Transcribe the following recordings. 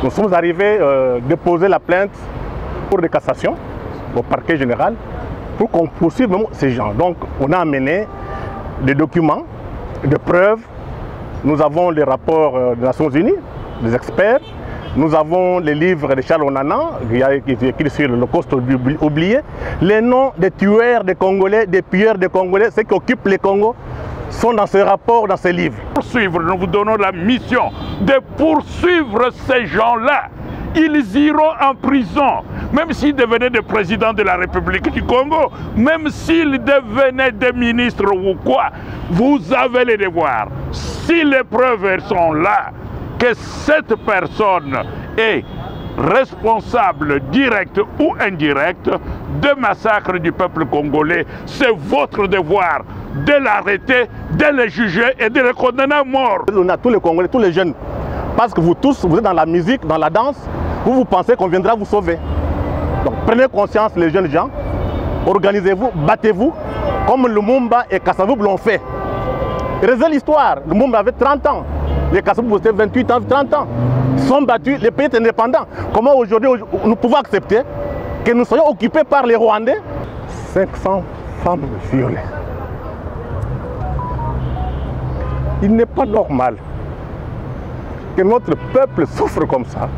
Nous sommes arrivés à déposer la plainte pour de cassation au parquet général pour qu'on poursuive ces gens. Donc on a amené des documents, des preuves. Nous avons les rapports des Nations Unies, des experts. Nous avons les livres de Charles Onana, qui est écrit sur l'Holocauste oublié. Les noms des tueurs des Congolais, des pilleurs des Congolais, ceux qui occupent les Congos, sont dans ce rapport, dans ces livres. Nous vous donnons la mission de poursuivre ces gens-là. Ils iront en prison, même s'ils devenaient des présidents de la République du Congo, même s'ils devenaient des ministres ou quoi, vous avez les devoirs. Si les preuves sont là, que cette personne est responsable direct ou indirect de massacre du peuple congolais, c'est votre devoir de l'arrêter, de le juger et de le condamner à mort. On a tous les Congolais, tous les jeunes, parce que vous tous, vous êtes dans la musique, dans la danse, vous pensez qu'on viendra vous sauver. Donc prenez conscience les jeunes gens, organisez-vous, battez-vous, comme Lumumba et Kasavubu l'ont fait. Regardez l'histoire, Lumumba avait 30 ans, les Kasavubu avaient 28 ans, 30 ans. Ils sont battus, les pays étaient indépendants. Comment aujourd'hui nous pouvons accepter que nous soyons occupés par les Rwandais? 500 femmes violées. Il n'est pas normal que notre peuple souffre comme ça.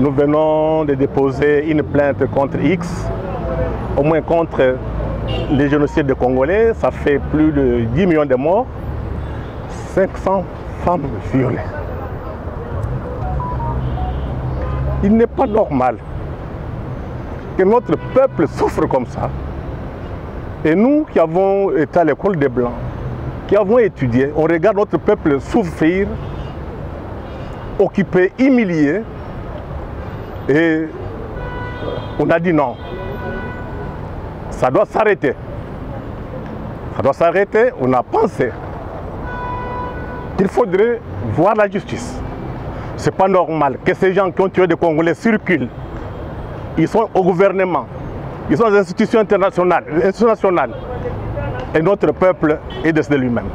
Nous venons de déposer une plainte contre X, au moins contre les génocides des Congolais. Ça fait plus de 10 millions de morts, 500 femmes violées. Il n'est pas normal que notre peuple souffre comme ça. Et nous qui avons été à l'école des Blancs, qui avons étudié, on regarde notre peuple souffrir, occupé, humilié, et on a dit non. Ça doit s'arrêter. Ça doit s'arrêter. On a pensé qu'il faudrait voir la justice. Ce n'est pas normal que ces gens qui ont tué des Congolais circulent. Ils sont au gouvernement, ils sont dans les institutions internationales, et notre peuple est décédé lui-même.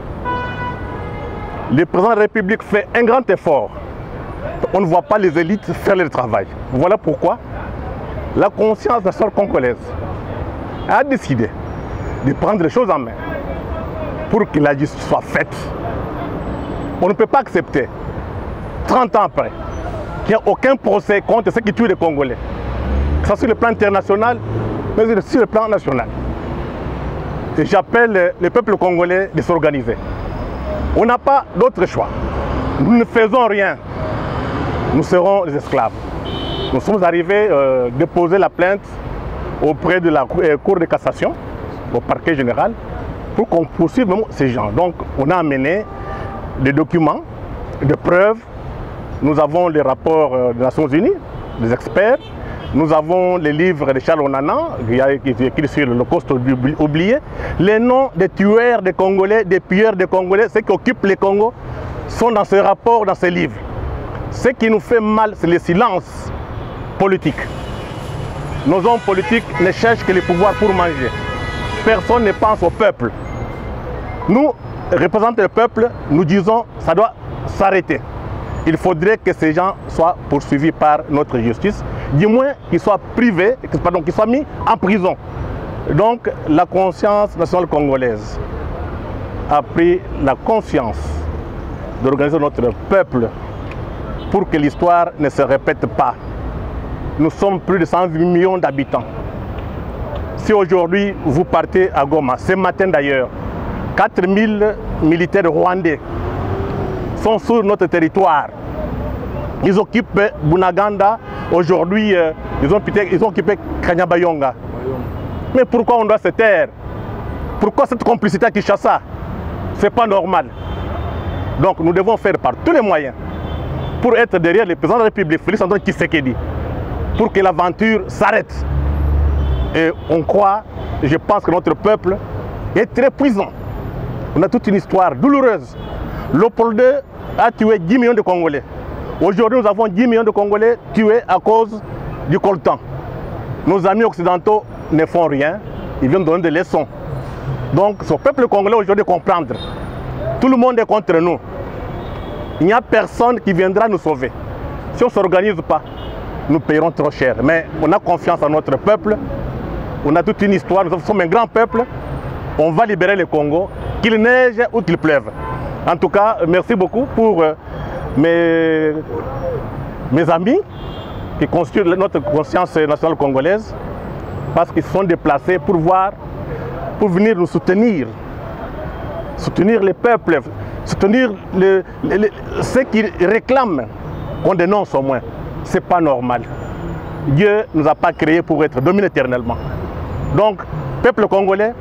Le président de la République fait un grand effort. On ne voit pas les élites faire le travail. Voilà pourquoi la conscience nationale congolaise a décidé de prendre les choses en main pour que la justice soit faite. On ne peut pas accepter, 30 ans après, qu'il n'y ait aucun procès contre ceux qui tuent les Congolais. Que ce soit sur le plan international, mais aussi sur le plan national. Et j'appelle le peuple congolais de s'organiser. On n'a pas d'autre choix. Nous ne faisons rien. Nous serons les esclaves. Nous sommes arrivés à déposer la plainte auprès de la Cour de cassation, au parquet général, pour qu'on poursuive ces gens. Donc, on a amené des documents, des preuves. Nous avons les rapports des Nations Unies, des experts. Nous avons les livres de Charles Onana, qui est écrit sur l'Holocauste oublié. Les noms des tueurs des Congolais, des pilleurs des Congolais, ceux qui occupent les Congos, sont dans ces rapports, dans ces livres. Ce qui nous fait mal, c'est le silence politique. Nos hommes politiques ne cherchent que le pouvoir pour manger. Personne ne pense au peuple. Nous, représentants du peuple, nous disons que ça doit s'arrêter. Il faudrait que ces gens soient poursuivis par notre justice, du moins qu'ils soient privés, pardon, qu'ils soient mis en prison. Donc la conscience nationale congolaise a pris la conscience d'organiser notre peuple pour que l'histoire ne se répète pas. Nous sommes plus de 108 millions d'habitants. Si aujourd'hui vous partez à Goma, ce matin d'ailleurs, 4000 militaires rwandais sont sur notre territoire. Ils occupent Bunaganda. Aujourd'hui, ils ont occupé Kanyabayonga. Mais pourquoi on doit se taire? Pourquoi cette complicité à Kinshasa? Ce n'est pas normal. Donc nous devons faire par tous les moyens pour être derrière le président de la République, Félix Antoine Tshisekedi, pour que l'aventure s'arrête. Et on croit, je pense que notre peuple est très puissant. On a toute une histoire douloureuse. Léopold II a tué 10 millions de Congolais. Aujourd'hui, nous avons 10 millions de Congolais tués à cause du coltan. Nos amis occidentaux ne font rien, ils viennent donner des leçons. Donc, ce peuple congolais aujourd'hui comprendre. Tout le monde est contre nous. Il n'y a personne qui viendra nous sauver. Si on ne s'organise pas, nous payerons trop cher. Mais on a confiance en notre peuple. On a toute une histoire, nous sommes un grand peuple. On va libérer le Congo, qu'il neige ou qu'il pleuve. En tout cas, merci beaucoup pour mes amis qui constituent notre conscience nationale congolaise, parce qu'ils se sont déplacés pour venir nous soutenir les peuples, soutenir ceux qui réclament qu'on dénonce au moins. Ce n'est pas normal. Dieu ne nous a pas créés pour être dominés éternellement. Donc, peuple congolais,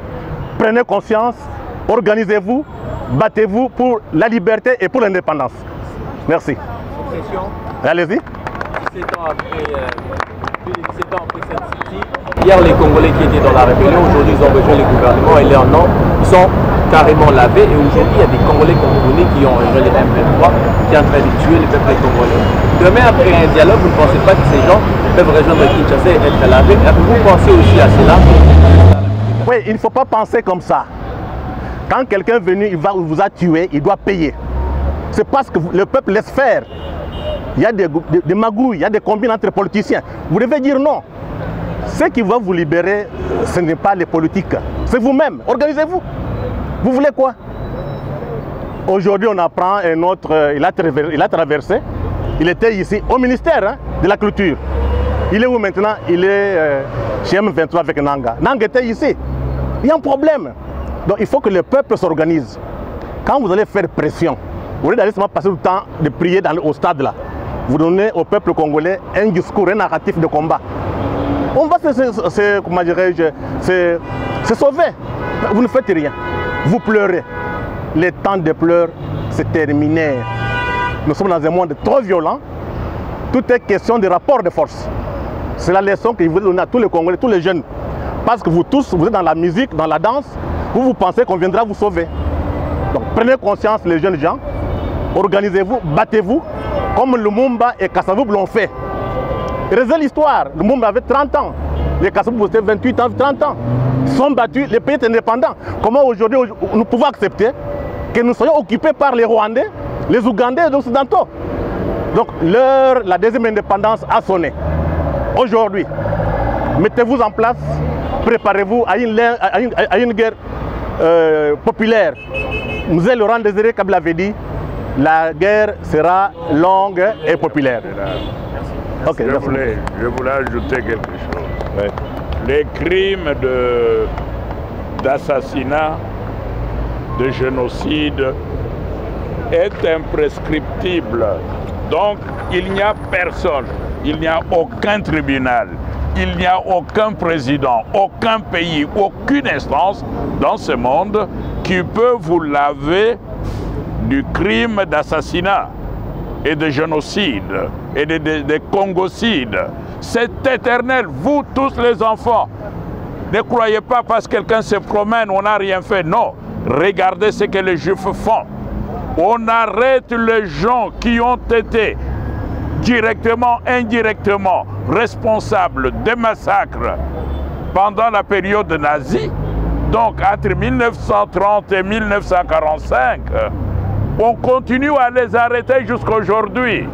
prenez conscience, organisez-vous, battez-vous pour la liberté et pour l'indépendance. Merci. Allez-y. 17 ans après cette city, hier les Congolais qui étaient dans la rébellion, aujourd'hui ils ont rejoint le gouvernement et leurs noms sont carrément lavés. Et aujourd'hui il y a des Congolais congolais qui ont rejoint les M23 qui sont en train de tuer le peuple congolais. Demain après un dialogue, vous ne pensez pas que ces gens peuvent rejoindre Kinshasa et être lavés? Vous pensez aussi à cela? Oui, il ne faut pas penser comme ça. Quand quelqu'un est venu, il vous a tué, il doit payer. C'est parce que le peuple laisse faire. Il y a des magouilles, il y a des combines entre politiciens. Vous devez dire non. Ce qui va vous libérer, ce n'est pas les politiques. C'est vous-même. Organisez-vous. Vous voulez quoi? Aujourd'hui, on apprend un autre, il a traversé Il était ici au ministère de la Culture. Il est où maintenant? Il est chez M23 avec Nanga. Nanga était ici. Il y a un problème. Donc il faut que le peuple s'organise. Quand vous allez faire pression, vous allez seulement passer le temps de prier au stade là. Vous donnez au peuple congolais un discours, un narratif de combat. On va comment dirais-je, se sauver. Vous ne faites rien. Vous pleurez. Les temps de pleurs, c'est terminé. Nous sommes dans un monde trop violent. Tout est question de rapport de force. C'est la leçon que je voulais donner à tous les Congolais, tous les jeunes. Parce que vous tous, vous êtes dans la musique, dans la danse, vous pensez qu'on viendra vous sauver. Donc prenez conscience les jeunes gens, organisez-vous, battez-vous, comme Lumumba et Kasavubu l'ont fait. Regardez l'histoire, Lumumba avait 30 ans, les Kasavubu avaient 28 ans, 30 ans. Ils sont battus, les pays étaient indépendants. Comment aujourd'hui nous pouvons accepter que nous soyons occupés par les Rwandais, les Ougandais et les Occidentaux? Donc la deuxième indépendance a sonné. Aujourd'hui, mettez-vous en place, préparez-vous à une guerre populaire. Mzee Laurent Désiré Kabila avait dit, la guerre sera longue et populaire. Okay, je voulais ajouter quelque chose. Oui. Les crimes d'assassinat, de génocide est imprescriptible. Donc il n'y a personne, il n'y a aucun tribunal, il n'y a aucun président, aucun pays, aucune instance dans ce monde qui peut vous laver du crime d'assassinat et de génocide et de congocides. C'est éternel, vous tous les enfants. Ne croyez pas parce que quelqu'un se promène, on n'a rien fait. Non, regardez ce que les Juifs font. On arrête les gens qui ont été directement, indirectement responsables des massacres pendant la période nazie. Donc entre 1930 et 1945, on continue à les arrêter jusqu'à aujourd'hui.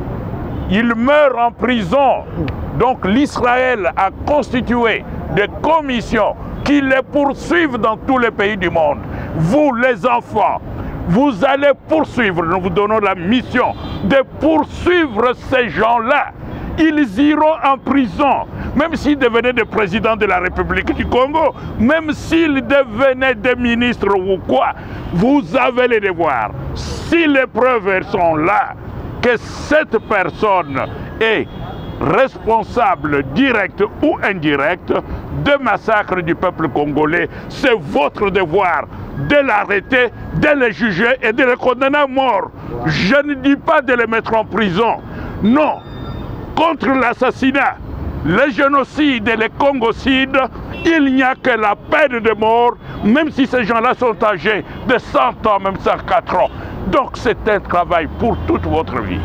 Ils meurent en prison. Donc l'Israël a constitué des commissions qui les poursuivent dans tous les pays du monde. Vous les enfants, vous allez poursuivre, nous vous donnons la mission de poursuivre ces gens-là. Ils iront en prison, même s'ils devenaient des présidents de la République du Congo, même s'ils devenaient des ministres ou quoi, vous avez les devoirs. Si les preuves sont là, que cette personne est responsable direct ou indirect de massacre du peuple congolais, c'est votre devoir de l'arrêter, de le juger et de le condamner à mort. Je ne dis pas de le mettre en prison. Non. Contre l'assassinat, le génocide et les congocides, il n'y a que la peine de mort, même si ces gens-là sont âgés de 100 ans, même 104 ans. Donc c'est un travail pour toute votre vie.